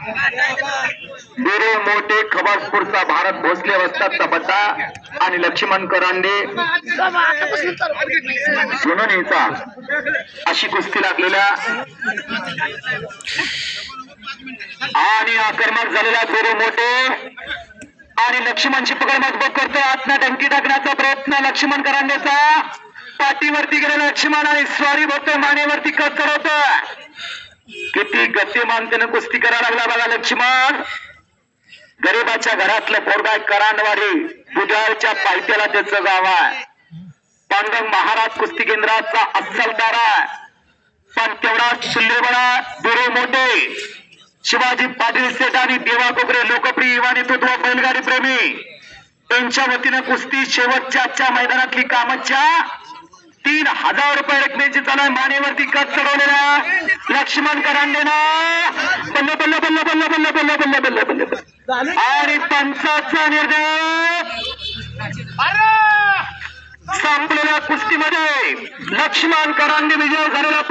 बिरो मोठे खबासपूरचा भारत भोसले वस्तादचा बट्टा आणि लक्ष्मण करांडे जुनोनीचा अशी कुस्ती लागलेल्या आणि आक्रमक झालेला बिरो मोठे आणि लक्ष्मणची पकड मजबूत करतो. आत्मा डंकी टाकण्याचा प्रयत्न लक्ष्मण करांडेचा. पाठीवरती गेलेला लक्ष्मण आणि स्वारी होतोय, मानेवरती कट चढवतोय. किती गतिमान त्यानं कुस्ती करायला लागला बघा लक्ष्मण. गरीबाच्या घरातलं पोरगा करांडवाडी बुधवारच्या पायथ्याला त्याचं गाव आहे. पांडुरंग महाराज कुस्ती केंद्राचा अस्सलदार आहे. पण तेवढाच शिल्लेबळा बिरो मोठे शिवाजी पाटील सेठ आणि देवा कोकरे लोकप्रिय युवा नेतृत्व बैलगाडी प्रेमी त्यांच्या वतीनं कुस्ती शेवटच्या आजच्या मैदानातली कामाच्या 3000 रुपये रकमेची चालू. मानेवरती कट चढवलेला लक्ष्मण करांडेनं बल्ले बल्ले बल्ले बल्ले बल्ले बल्ले बल्ले बल्ले बल्ले बल्ले आणि पंचाचा निर्णय संपलेल्या कुस्तीमध्ये लक्ष्मण करांडे विजय झालेला.